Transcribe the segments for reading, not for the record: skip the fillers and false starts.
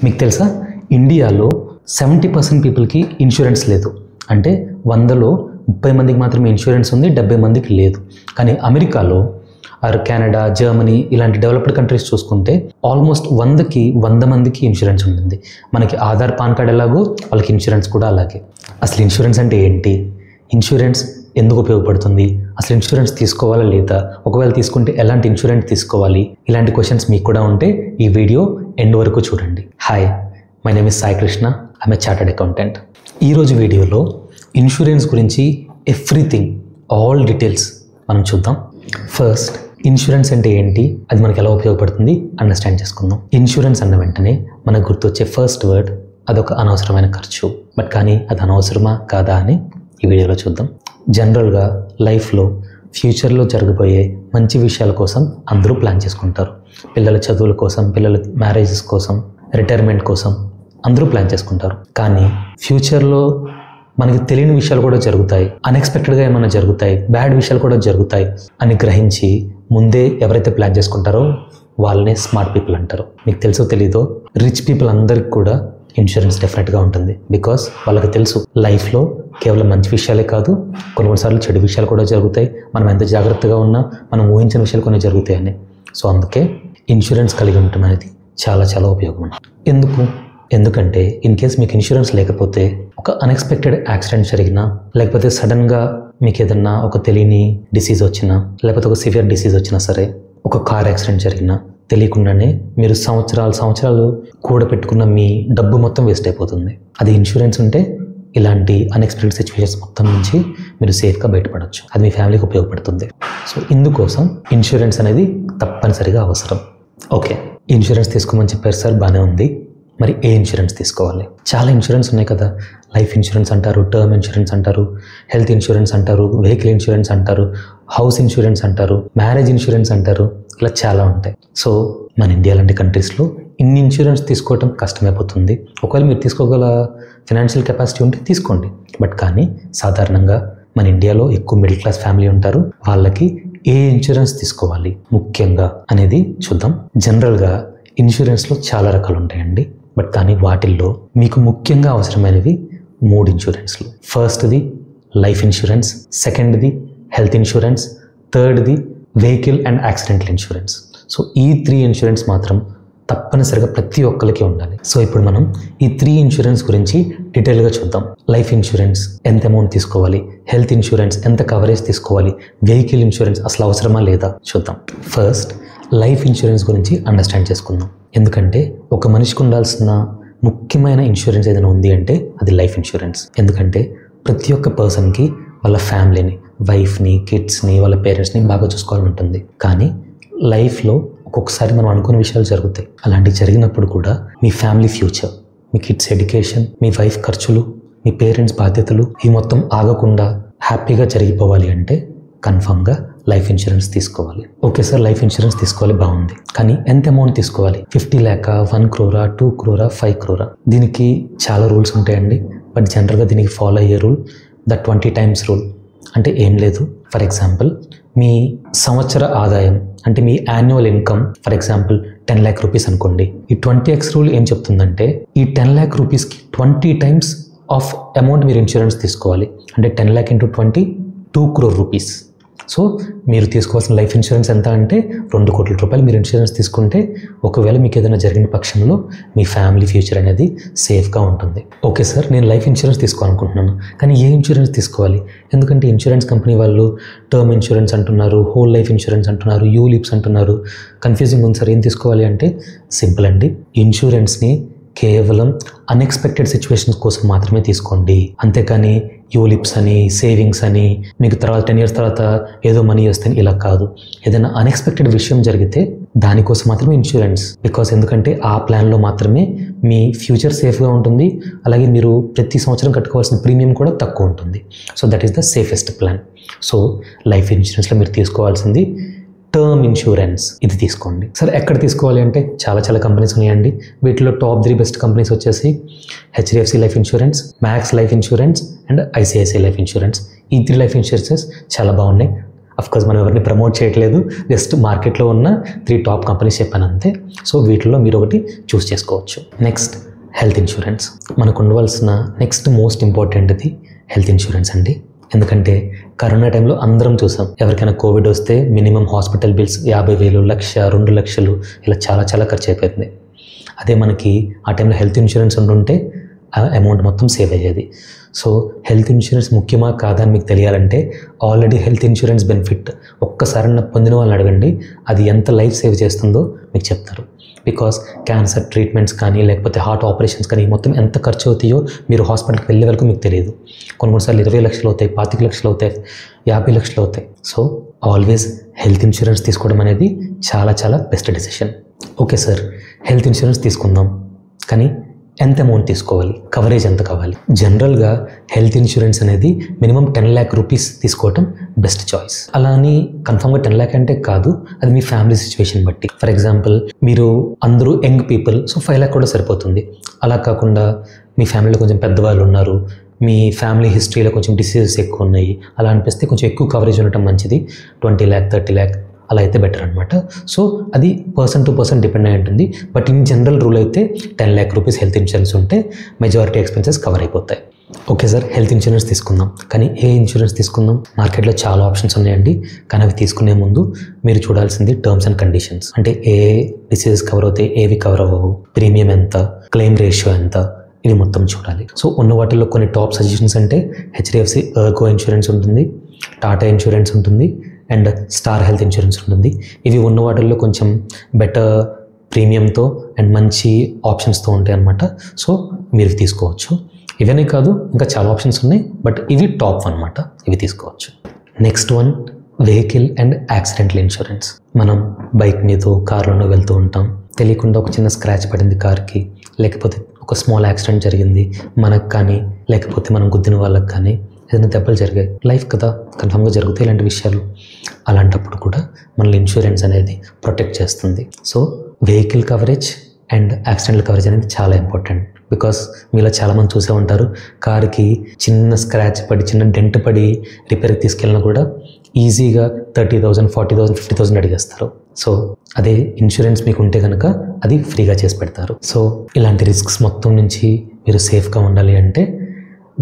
మీకు తెలుసా, ఇండియాలో 70% పీపుల్కి ఇన్సూరెన్స్ లేదు. అంటే 100లో 30 మందికి మాత్రమే ఇన్సూరెన్స్ ఉంది, 70 మందికి లేదు. కానీ అమెరికాలో ఆర్ కెనడా, జర్మనీ ఇలాంటి డెవలప్డ్ కంట్రీస్ చూసుకుంటే ఆల్మోస్ట్ 100కి 100 మందికి ఇన్సూరెన్స్ ఉంటుంది. మనకి ఆధార్, పాన్ కార్డ్ ఎలాగో వాళ్ళకి ఇన్సూరెన్స్ కూడా అలాగే. అసలు ఇన్సూరెన్స్ అంటే ఏంటి, ఇన్సూరెన్స్ ఎందుకు ఉపయోగపడుతుంది, అసలు ఇన్సూరెన్స్ తీసుకోవాలా లేదా, ఒకవేళ తీసుకుంటే ఎలాంటి ఇన్సూరెన్స్ తీసుకోవాలి, ఇలాంటి క్వశ్చన్స్ మీకు కూడా ఉంటే ఈ వీడియో ఎండ్ వరకు చూడండి. Hi, my name is Sai Krishna, I'm a chartered accountant. ఈరోజు వీడియోలో ఇన్సూరెన్స్ గురించి ఎవ్రీథింగ్, ఆల్ డీటెయిల్స్ మనం చూద్దాం. ఫస్ట్, ఇన్సూరెన్స్ అంటే ఏంటి, అది మనకి ఎలా ఉపయోగపడుతుంది అండర్స్టాండ్ చేసుకుందాం. ఇన్సూరెన్స్ అన్న వెంటనే మనకు గుర్తొచ్చే ఫస్ట్ వర్డ్ అదొక అనవసరమైన ఖర్చు. బట్ కానీ అది అనవసరమా కాదా అని ఈ వీడియోలో చూద్దాం. జనరల్గా లైఫ్లో ఫ్యూచర్లో జరగబోయే మంచి విషయాల కోసం అందరూ ప్లాన్ చేసుకుంటారు. పిల్లల చదువుల కోసం, పిల్లల మ్యారేజెస్ కోసం, రిటైర్మెంట్ కోసం అందరూ ప్లాన్ చేసుకుంటారు. కానీ ఫ్యూచర్లో మనకి తెలియని విషయాలు కూడా జరుగుతాయి, అన్ఎక్స్పెక్టెడ్గా ఏమైనా జరుగుతాయి, బ్యాడ్ విషయాలు కూడా జరుగుతాయి అని గ్రహించి ముందే ఎవరైతే ప్లాన్ చేసుకుంటారో వాళ్ళనే స్మార్ట్ పీపుల్ అంటారు. మీకు తెలుసో తెలీదో, రిచ్ పీపుల్ అందరికి కూడా ఇన్సూరెన్స్ డెఫినెట్గా ఉంటుంది. బికాస్ వాళ్ళకి తెలుసు లైఫ్లో కేవలం మంచి విషయాలే కాదు, కొన్నిసార్లు చెడు విషయాలు కూడా జరుగుతాయి. మనం ఎంత జాగ్రత్తగా ఉన్నా మనం ఊహించిన విషయాలు కొన్ని జరుగుతాయని. సో అందుకే ఇన్సూరెన్స్ కలిగి ఉండటం అనేది చాలా చాలా ఉపయోగం. ఎందుకంటే ఇన్ కేస్ మీకు ఇన్సూరెన్స్ లేకపోతే ఒక అన్ఎక్స్పెక్టెడ్ యాక్సిడెంట్ జరిగినా, లేకపోతే సడన్గా మీకు ఏదన్నా ఒక తెలియని డిసీజ్ వచ్చినా, లేకపోతే ఒక సివియర్ డిసీజ్ వచ్చినా సరే, ఒక కార్ యాక్సిడెంట్ జరిగినా తెలియకుండానే మీరు సంవత్సరాలు కూడబెట్టుకున్న మీ డబ్బు మొత్తం వేస్ట్ అయిపోతుంది. అది ఇన్సూరెన్స్ ఉంటే ఇలాంటి అన్ఎక్స్పెక్టెడ్ సిచ్యువేషన్స్ మొత్తం నుంచి మీరు సేఫ్గా బయటపడవచ్చు. అది మీ ఫ్యామిలీకి ఉపయోగపడుతుంది. సో ఇందుకోసం ఇన్సూరెన్స్ అనేది తప్పనిసరిగా అవసరం. ఓకే, ఇన్సూరెన్స్ తీసుకోమని చెప్పారు సార్, బాగానే ఉంది. మరి ఏ ఇన్సూరెన్స్ తీసుకోవాలి? చాలా ఇన్సూరెన్స్ ఉన్నాయి కదా. లైఫ్ ఇన్సూరెన్స్ అంటారు, టర్మ్ ఇన్సూరెన్స్ అంటారు, హెల్త్ ఇన్సూరెన్స్ అంటారు, వెహికల్ ఇన్సూరెన్స్ అంటారు, హౌస్ ఇన్సూరెన్స్ అంటారు, మ్యారేజ్ ఇన్సూరెన్స్ అంటారు, ఇలా చాలా ఉంటాయి. సో మన ఇండియా లాంటి కంట్రీస్లో ఇన్ని ఇన్సూరెన్స్ తీసుకోవటం కష్టమైపోతుంది. ఒకవేళ మీరు తీసుకోగల ఫినాన్షియల్ కెపాసిటీ ఉంటే తీసుకోండి. బట్ కానీ సాధారణంగా మన ఇండియాలో ఎక్కువ మిడిల్ క్లాస్ ఫ్యామిలీ ఉంటారు. వాళ్ళకి ఏ ఇన్సూరెన్స్ తీసుకోవాలి ముఖ్యంగా అనేది చూద్దాం. జనరల్గా ఇన్సూరెన్స్లో చాలా రకాలు ఉంటాయండి. బట్ కానీ వాటిల్లో మీకు ముఖ్యంగా అవసరమైనవి 3 ఇన్సూరెన్స్లు. ఫస్ట్ది లైఫ్ ఇన్సూరెన్స్, సెకండ్ది హెల్త్ ఇన్సూరెన్స్, థర్డ్ది vehicle and accidental insurance. So ఈ 3 ఇన్సూరెన్స్ మాత్రం తప్పనిసరిగా ప్రతి ఒక్కరికి ఉండాలి. సో ఇప్పుడు మనం ఈ 3 ఇన్సూరెన్స్ గురించి డీటెయిల్గా చూద్దాం. లైఫ్ ఇన్సూరెన్స్ ఎంత అమౌంట్ తీసుకోవాలి, హెల్త్ ఇన్సూరెన్స్ ఎంత కవరేజ్ తీసుకోవాలి, వెహికల్ ఇన్సూరెన్స్ అసలు అవసరమా లేదా చూద్దాం. ఫస్ట్ లైఫ్ ఇన్సూరెన్స్ గురించి అండర్స్టాండ్ చేసుకుందాం. ఎందుకంటే ఒక మనిషికి ఉండాల్సిన ముఖ్యమైన ఇన్సూరెన్స్ ఏదైనా ఉంది అంటే అది లైఫ్ ఇన్సూరెన్స్. ఎందుకంటే ప్రతి ఒక్క పర్సన్కి వాళ్ళ ఫ్యామిలీని, వైఫ్ని, కిడ్స్ని, వాళ్ళ పేరెంట్స్ని బాగా చూసుకోవాలని ఉంటుంది. కానీ లైఫ్లో ఒక్కొక్కసారి మనం అనుకునే విషయాలు జరుగుతాయి. అలాంటివి జరిగినప్పుడు కూడా మీ ఫ్యామిలీ ఫ్యూచర్, మీ కిడ్స్ ఎడ్యుకేషన్, మీ వైఫ్ ఖర్చులు, మీ పేరెంట్స్ బాధ్యతలు ఇవి మొత్తం ఆగకుండా హ్యాపీగా జరిగిపోవాలి అంటే కన్ఫామ్గా లైఫ్ ఇన్సూరెన్స్ తీసుకోవాలి. ఓకే సార్, లైఫ్ ఇన్సూరెన్స్ తీసుకోవాలి, బాగుంది. కానీ ఎంత అమౌంట్ తీసుకోవాలి? 50 lakh, 1 crore, 2 crore, 5 crore? దీనికి చాలా రూల్స్ ఉంటాయండి. బట్ జనరల్గా దీనికి ఫాలో అయ్యే రూల్ ద 20 times రూల్. అంటే ఏం లేదు, ఫర్ ఎగ్జాంపుల్ మీ సంవత్సర ఆదాయం అంటే మీ annual income for example 10 lakh rupees అనుకోండి. ఈ 20x రూల్ ఏం చెప్తుందంటే ఈ 10 lakh rupeesకి 20 times ఆఫ్ అమౌంట్ మీరు ఇన్సూరెన్స్ తీసుకోవాలి. అంటే 10 lakh into 20, 2 crore rupees. So మీరు తీసుకోవాల్సిన లైఫ్ ఇన్సూరెన్స్ ఎంత అంటే 2 కోట్ల రూపాయలు మీరు ఇన్సూరెన్స్ తీసుకుంటే ఒకవేళ మీకు ఏదైనా జరిగిన పక్షంలో మీ ఫ్యామిలీ ఫ్యూచర్ అనేది సేఫ్గా ఉంటుంది. ఓకే సార్, నేను లైఫ్ ఇన్సూరెన్స్ తీసుకోవాలనుకుంటున్నాను, కానీ ఏ ఇన్సూరెన్స్ తీసుకోవాలి? ఎందుకంటే ఇన్సూరెన్స్ కంపెనీ వాళ్ళు టర్మ్ ఇన్సూరెన్స్ అంటున్నారు, హోల్ లైఫ్ ఇన్సూరెన్స్ అంటున్నారు, యూలిప్స్ అంటున్నారు. కన్ఫ్యూజింగ్ ఉంది సార్, ఏం తీసుకోవాలి అంటే సింపుల్ అండి. ఇన్సూరెన్స్ని కేవలం అన్ఎక్స్పెక్టెడ్ సిచ్యువేషన్స్ కోసం మాత్రమే తీసుకోండి. అంతేకాని యూలిప్స్ అని, సేవింగ్స్ అని, మీకు తర్వాత 10 years తర్వాత ఏదో మనీ వస్తే ఇలా కాదు. ఏదైనా అన్ఎక్స్పెక్టెడ్ విషయం జరిగితే దానికోసం మాత్రమే ఇన్సూరెన్స్. బికాస్ ఎందుకంటే ఆ ప్లాన్లో మాత్రమే మీ ఫ్యూచర్ సేఫ్గా ఉంటుంది. అలాగే మీరు ప్రతి సంవత్సరం కట్టుకోవాల్సిన ప్రీమియం కూడా తక్కువ ఉంటుంది. So that is the safest plan. So life ఇన్సూరెన్స్లో మీరు తీసుకోవాల్సింది టర్మ్ ఇన్సూరెన్స్, ఇది తీసుకోండి. సార్ ఎక్కడ తీసుకోవాలి అంటే చాలా కంపెనీస్ ఉన్నాయండి. వీటిలో టాప్ 3 బెస్ట్ కంపెనీస్ వచ్చేసి HDFC life insurance, max life insurance and ICICI life insurance. ఈ 3 లైఫ్ ఇన్సూరెన్సెస్ చాలా బాగున్నాయి. అఫ్కోర్స్ మనం ఎవరిని ప్రమోట్ చేయట్లేదు, జస్ట్ మార్కెట్లో ఉన్న 3 టాప్ కంపెనీస్ చెప్పాను అంతే. సో వీటిలో మీరు ఒకటి చూస్ చేసుకోవచ్చు. Next health insurance. మనకు ఉండవలసిన నెక్స్ట్ మోస్ట్ ఇంపార్టెంట్ది హెల్త్ ఇన్సూరెన్స్ అండి. ఎందుకంటే కరోనా టైంలో అందరం చూసాం, ఎవరికైనా కోవిడ్ వస్తే మినిమం హాస్పిటల్ బిల్స్ 50,000, 1,00,000, 2,00,000 ఇలా చాలా ఖర్చు అయిపోయింది. అదే మనకి ఆ టైంలో హెల్త్ ఇన్సూరెన్స్ ఉండుంటే ఆ అమౌంట్ మొత్తం సేవ్ అయ్యేది. సో హెల్త్ ఇన్సూరెన్స్ ముఖ్యమా కాదా అని మీకు తెలియాలంటే ఆల్రెడీ హెల్త్ ఇన్సూరెన్స్ బెనిఫిట్ ఒక్కసారి పొందిన వాళ్ళని అడగండి, అది ఎంత లైఫ్ సేవ్ చేస్తుందో మీకు చెప్తారు. బికాస్ క్యాన్సర్ ట్రీట్మెంట్స్ కానీ లేకపోతే హార్ట్ ఆపరేషన్స్ కానీ మొత్తం ఎంత ఖర్చు అవుతాయో మీరు హాస్పిటల్కి వెళ్ళే వరకు మీకు తెలియదు. కొన్నిసార్లు 20 లక్షలు అవుతాయి, 25 లక్షలు అవుతాయి, 50 లక్షలు అవుతాయి. సో ఆల్వేస్ హెల్త్ ఇన్సూరెన్స్ తీసుకోవడం అనేది చాలా best decision. Okay sir, health insurance తీసుకుందాం, కానీ ఎంత అమౌంట్ తీసుకోవాలి, కవరేజ్ ఎంత కావాలి? జనరల్గా హెల్త్ ఇన్సూరెన్స్ అనేది మినిమం 10 lakh రూపీస్ తీసుకోవటం బెస్ట్ చాయిస్. అలా అని కన్ఫామ్గా 10 lakh అంటే కాదు, అది మీ ఫ్యామిలీ సిచ్యువేషన్ బట్టి. ఫర్ ఎగ్జాంపుల్ మీరు అందరూ యంగ్ పీపుల్, సో 5 lakh కూడా సరిపోతుంది. అలా కాకుండా మీ ఫ్యామిలీలో కొంచెం పెద్దవాళ్ళు ఉన్నారు, మీ ఫ్యామిలీ హిస్టరీలో కొంచెం డిసీజెస్ ఎక్కువ ఉన్నాయి, అలా అనిపిస్తే కొంచెం ఎక్కువ కవరేజ్ ఉండటం మంచిది. 20 lakh 30 lakh అలా అయితే బెటర్ అనమాట. సో అది పర్సన్ టు పర్సన్ డిపెండ్ అయి ఉంటుంది. బట్ ఇన్ జనరల్ రూల్ అయితే 10 lakh రూపీస్ హెల్త్ ఇన్సూరెన్స్ ఉంటే మెజారిటీ ఎక్స్పెన్సెస్ కవర్ అయిపోతాయి. ఓకే సార్, హెల్త్ ఇన్సూరెన్స్ తీసుకుందాం, కానీ ఏ ఇన్సూరెన్స్ తీసుకుందాం? మార్కెట్లో చాలా ఆప్షన్స్ ఉన్నాయండి, కానీ అవి తీసుకునే ముందు మీరు చూడాల్సింది టర్మ్స్ అండ్ కండిషన్స్. అంటే ఏ డిసీజెస్ కవర్ అవుతాయి, ఏవి కవర్ అవ్వవు, ప్రీమియం ఎంత, క్లెయిమ్ రేషియో ఎంత, ఇవి మొత్తం చూడాలి. సో ఉన్న వాటిల్లో కొన్ని టాప్ సజెషన్స్ అంటే HDFC ఎర్గో ఇన్సూరెన్స్ ఉంటుంది, టాటా ఇన్సూరెన్స్ ఉంటుంది, అండ్ స్టార్ హెల్త్ ఇన్సూరెన్స్ ఉంటుంది. ఇవి ఉన్న వాటిల్లో కొంచెం బెటర్ ప్రీమియంతో అండ్ మంచి ఆప్షన్స్తో ఉంటాయి అన్నమాట. సో మీరు తీసుకోవచ్చు. ఇవన్నీ కాదు, ఇంకా చాలా ఆప్షన్స్ ఉన్నాయి, బట్ ఇవి టాప్ అన్నమాట, ఇవి తీసుకోవచ్చు. Next one vehicle and accidental insurance. మనం బైక్ మీద కార్లోనో వెళ్తూ ఉంటాం, తెలియకుండా ఒక చిన్న స్క్రాచ్ పడింది కార్కి, లేకపోతే ఒక స్మాల్ యాక్సిడెంట్ జరిగింది మనకు కానీ, లేకపోతే మనం గుద్దిన వాళ్ళకి కానీ ఏదైనా దెబ్బలు జరిగాయి, లైఫ్ కదా, కన్ఫామ్గా జరుగుతాయి ఇలాంటి విషయాలు. అలాంటప్పుడు కూడా మనల్ని ఇన్సూరెన్స్ అనేది ప్రొటెక్ట్ చేస్తుంది. So vehicle coverage and accidental coverage అనేది చాలా ఇంపార్టెంట్. బికాస్ మీలో చాలామంది చూసే ఉంటారు, కార్కి చిన్న స్క్రాచ్ పడి, చిన్న డెంట్ పడి రిపేర్కి తీసుకెళ్ళినా కూడా ఈజీగా 30,000, 40,000, 50,000 అడిగేస్తారు. సో అదే ఇన్సూరెన్స్ మీకు ఉంటే కనుక అది ఫ్రీగా చేసి పెడతారు. సో ఇలాంటి రిస్క్స్ మొత్తం నుంచి మీరు సేఫ్గా ఉండాలి అంటే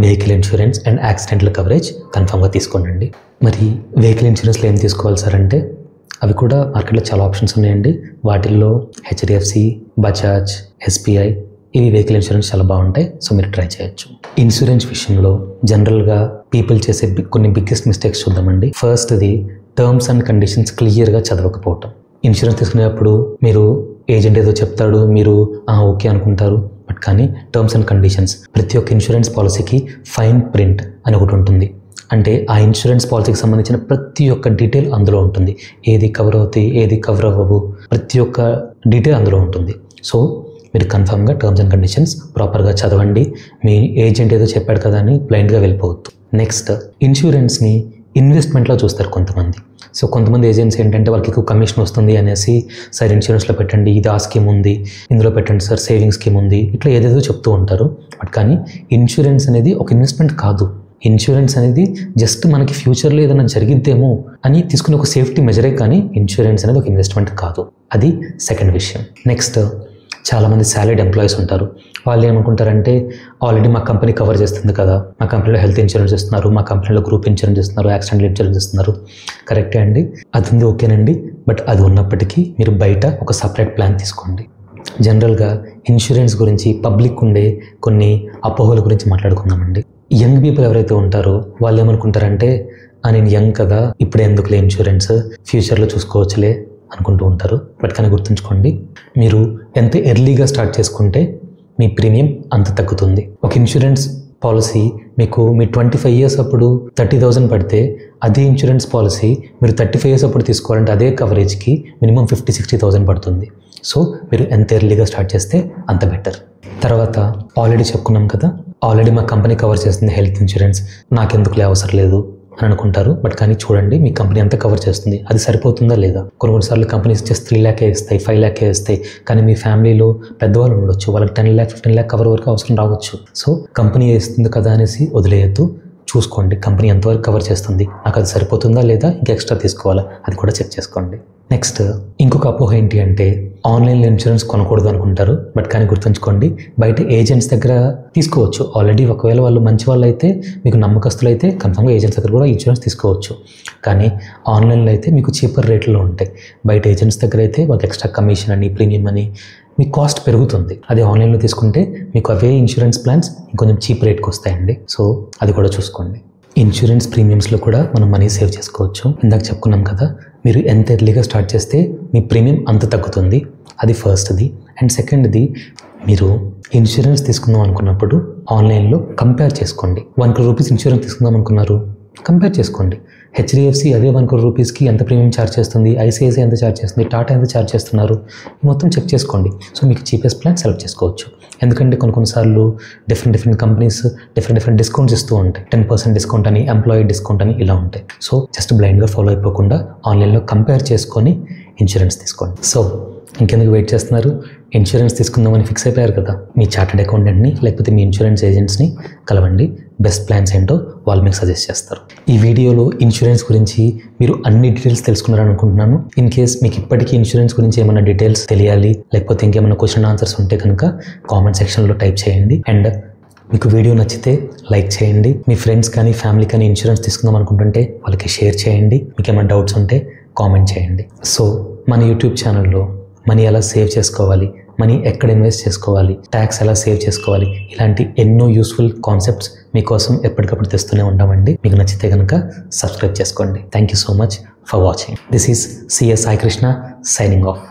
vehicle insurance and accidental coverage కన్ఫామ్గా తీసుకోండి. మరి వెహికల్ ఇన్సూరెన్స్లో ఏం తీసుకోవాలి సార్ అంటే అవి కూడా మార్కెట్లో చాలా ఆప్షన్స్ ఉన్నాయండి. వాటిల్లో HDFC, బజాజ్, SBI ఇవి వెహికల్ ఇన్సూరెన్స్ చాలా బాగుంటాయి. సో మీరు ట్రై చేయొచ్చు. ఇన్సూరెన్స్ విషయంలో జనరల్గా పీపుల్ చేసే కొన్ని బిగ్గెస్ట్ మిస్టేక్స్ చూద్దామండి. ఫస్ట్ది టర్మ్స్ అండ్ కండిషన్స్ క్లియర్గా చదవకపోవటం. ఇన్సూరెన్స్ తీసుకునేటప్పుడు మీరు ఏజెంట్ ఏదో చెప్తాడు, మీరు ఓకే అనుకుంటారు, బట్ కానీ టర్మ్స్ అండ్ కండిషన్స్ ప్రతి ఒక్క ఇన్సూరెన్స్ పాలసీకి ఫైన్ ప్రింట్ అని ఒకటి ఉంటుంది. అంటే ఆ ఇన్సూరెన్స్ పాలసీకి సంబంధించిన ప్రతి ఒక్క డీటెయిల్ అందులో ఉంటుంది. ఏది కవర్ అవుతాయి, ఏది కవర్ అవ్వవు, ప్రతి ఒక్క డీటెయిల్ అందులో ఉంటుంది. సో మీరు కన్ఫామ్గా టర్మ్స్ అండ్ కండిషన్స్ ప్రాపర్గా చదవండి. మీ ఏజెంట్ ఏదో చెప్పాడు కదా అని బ్లైండ్గా వెళ్ళిపోవద్దు. నెక్స్ట్ ఇన్సూరెన్స్ని ఇన్వెస్ట్మెంట్లో చూస్తారు కొంతమంది. సో కొంతమంది ఏజెంట్స్ ఏంటంటే వాళ్ళకి ఎక్కువ కమిషన్ వస్తుంది అనేసి సార్ ఇన్సూరెన్స్లో పెట్టండి, ఇది ఆ స్కీమ్ ఉంది, ఇందులో పెట్టండి సార్, సేవింగ్ స్కీమ్ ఉంది, ఇట్లా ఏదేదో చెప్తూ ఉంటారు. బట్ కానీ ఇన్సూరెన్స్ అనేది ఒక ఇన్వెస్ట్మెంట్ కాదు. ఇన్సూరెన్స్ అనేది జస్ట్ మనకి ఫ్యూచర్లో ఏదైనా జరిగిద్దేమో అని తీసుకునే ఒక సేఫ్టీ మెజరే, కానీ ఇన్సూరెన్స్ అనేది ఒక ఇన్వెస్ట్మెంట్ కాదు. అది సెకండ్ విషయం. నెక్స్ట్ చాలామంది సాలరీడ్ ఎంప్లాయీస్ ఉంటారు. వాళ్ళు ఏమనుకుంటారంటే ఆల్రెడీ మా కంపెనీ కవర్ చేస్తుంది కదా, మా కంపెనీలో హెల్త్ ఇన్సూరెన్స్ ఇస్తున్నారు, మా కంపెనీలో గ్రూప్ ఇన్సూరెన్స్ ఇస్తున్నారు, యాక్సిడెంటల్ ఇన్సూరెన్స్ ఇస్తున్నారు. కరెక్టే అండి, అది ఉంది, ఓకేనండి. బట్ అది ఉన్నప్పటికీ మీరు బయట ఒక సపరేట్ ప్లాన్ తీసుకోండి. జనరల్గా ఇన్సూరెన్స్ గురించి పబ్లిక్ ఉండే కొన్ని అపోహల గురించి మాట్లాడుకుందామండి. యంగ్ పీపుల్ ఎవరైతే ఉంటారో వాళ్ళు ఏమనుకుంటారంటే నేను యంగ్ కదా, ఇప్పుడే ఎందుకులే ఇన్సూరెన్స్, ఫ్యూచర్లో చూసుకోవచ్చులే అనుకుంటూ ఉంటారు. బట్ కానీ గుర్తుంచుకోండి, మీరు ఎంత ఎర్లీగా స్టార్ట్ చేసుకుంటే మీ ప్రీమియం అంత తగ్గుతుంది. ఒక ఇన్సూరెన్స్ పాలసీ మీకు మీ 25 years అప్పుడు 30,000 పడితే అదే ఇన్సూరెన్స్ పాలసీ మీరు 35 years అప్పుడు తీసుకోవాలంటే అదే కవరేజ్కి మినిమం 50,000-60,000 పడుతుంది. సో మీరు ఎంత ఎర్లీగా స్టార్ట్ చేస్తే అంత బెటర్. తర్వాత ఆల్రెడీ చెప్పుకున్నాం కదా, ఆల్రెడీ మా కంపెనీ కవర్ చేస్తుంది హెల్త్ ఇన్సూరెన్స్, నాకెందుకులే అవసరం లేదు అని అనుకుంటారు. బట్ కానీ చూడండి మీ కంపెనీ అంతా కవర్ చేస్తుంది, అది సరిపోతుందా లేదా? కొన్నిసార్లు కంపెనీస్ జస్ట్ 3 lakh ఇస్తాయి, 5 lakh ఇస్తాయి, కానీ మీ ఫ్యామిలీలో పెద్దవాళ్ళు ఉండొచ్చు, వాళ్ళకి 10 lakh 15 lakh కవర్ వరకు అవసరం రావచ్చు. సో కంపెనీ ఇస్తుంది కదా అనేసి వదిలేయద్దు. చూసుకోండి, కంపెనీ ఎంతవరకు కవర్ చేస్తుంది, నాకు అది సరిపోతుందా లేదా ఇంకా ఎక్స్ట్రా తీసుకోవాలా అది కూడా చెక్ చేసుకోండి. నెక్స్ట్ ఇంకొక అపోహ ఏంటి అంటే ఆన్లైన్లో ఇన్సూరెన్స్ కొనకూడదు అనుకుంటారు. బట్ కానీ గుర్తుంచుకోండి, బయట ఏజెంట్స్ దగ్గర తీసుకోవచ్చు. ఆల్రెడీ ఒకవేళ వాళ్ళు మంచి వాళ్ళు అయితే, మీకు నమ్మకస్తులు అయితే కన్ఫర్మ్గా ఏజెంట్స్ దగ్గర కూడా ఇన్సూరెన్స్ తీసుకోవచ్చు. కానీ ఆన్లైన్లో అయితే మీకు చీపర్ రేట్లో ఉంటాయి. బయట ఏజెంట్స్ దగ్గర అయితే వాళ్ళకి ఎక్స్ట్రా కమిషన్ అని, ప్రీమియం అని మీ కాస్ట్ పెరుగుతుంది. అదే ఆన్లైన్లో తీసుకుంటే మీకు అవే ఇన్సూరెన్స్ ప్లాన్స్ ఇంకొంచెం చీప్ రేట్కి వస్తాయండి. సో అది కూడా చూసుకోండి. ఇన్సూరెన్స్ ప్రీమియమ్స్లో కూడా మనం మనీ సేవ్ చేసుకోవచ్చు. ఇందాక చెప్పుకున్నాం కదా, మీరు ఎంత ఎర్లీగా స్టార్ట్ చేస్తే మీ ప్రీమియం అంత తగ్గుతుంది. అది ఫస్ట్ది. అండ్ సెకండ్ది, మీరు ఇన్సూరెన్స్ తీసుకుందాం అనుకున్నప్పుడు ఆన్లైన్లో కంపేర్ చేసుకోండి. 1 crore రూపీస్ ఇన్సూరెన్స్ తీసుకుందాం అనుకున్నారు, కంపేర్ చేసుకోండి. హెచ్డిఎఫ్సి అదే 1 crore రూపీస్కి ఎంత ప్రీమియం ఛార్జ్ చేస్తుంది, ఐసిఐసిఐ ఎంత ఛార్జ్ చేస్తుంది, టాటా ఎంత ఛార్జ్ చేస్తున్నారు, మొత్తం చెక్ చేసుకోండి. సో మీకు చీపెస్ట్ ప్లాన్ సెలెక్ట్ చేసుకోవచ్చు. ఎందుకంటే కొన్నిసార్లు డిఫరెంట్ కంపెనీస్ డిఫరెంట్ డిస్కౌంట్స్ ఇస్తూ ఉంటాయి. 10% డిస్కౌంట్ అని, ఎంప్లాయీ డిస్కౌంట్ అని ఇలా ఉంటాయి. సో జస్ట్ బ్లైండ్గా ఫాలో అయిపోకుండా ఆన్లైన్లో కంపేర్ చేసుకొని ఇన్సూరెన్స్ తీసుకోండి. సో ఇంకెందుకు వెయిట్ చేస్తున్నారు? ఇన్సూరెన్స్ తీసుకుందామని ఫిక్స్ అయిపోయారు కదా, మీ చార్టెడ్ అకౌంటెంట్ని లేకపోతే మీ ఇన్సూరెన్స్ ఏజెంట్స్ని కలవండి. బెస్ట్ ప్లాన్స్ ఏంటో వాళ్ళు మీకు సజెస్ట్ చేస్తారు. ఈ వీడియోలో ఇన్సూరెన్స్ గురించి మీరు అన్ని డీటెయిల్స్ తెలుసుకున్నారని అనుకుంటున్నాను. ఇన్ కేస్ మీకు ఇప్పటికీ ఇన్సూరెన్స్ గురించి ఏమైనా డీటెయిల్స్ తెలియాలి, లేకపోతే ఇంకేమైనా క్వశ్చన్ ఆన్సర్స్ ఉంటే కనుక కామెంట్ సెక్షన్లో టైప్ చేయండి. అండ్ మీకు వీడియో నచ్చితే లైక్ చేయండి. మీ ఫ్రెండ్స్ కానీ ఫ్యామిలీ కానీ ఇన్సూరెన్స్ తీసుకుందాం అనుకుంటుంటే వాళ్ళకి షేర్ చేయండి. మీకు ఏమైనా డౌట్స్ ఉంటే కామెంట్ చేయండి. సో మన యూట్యూబ్ ఛానల్లో మనీ ఎలా సేవ్ చేసుకోవాలి, మనీ ఎక్కడ ఇన్వెస్ట్ చేసుకోవాలి, ట్యాక్స్ ఎలా సేవ్ చేసుకోవాలి, ఇలాంటి ఎన్నో యూస్ఫుల్ కాన్సెప్ట్స్ మీకోసం ఎప్పటికప్పుడు తెస్తూనే ఉంటామండి. మీకు నచ్చితే కనుక సబ్స్క్రైబ్ చేసుకోండి. Thank you so much for watching. This is CS Sai Krishna signing off.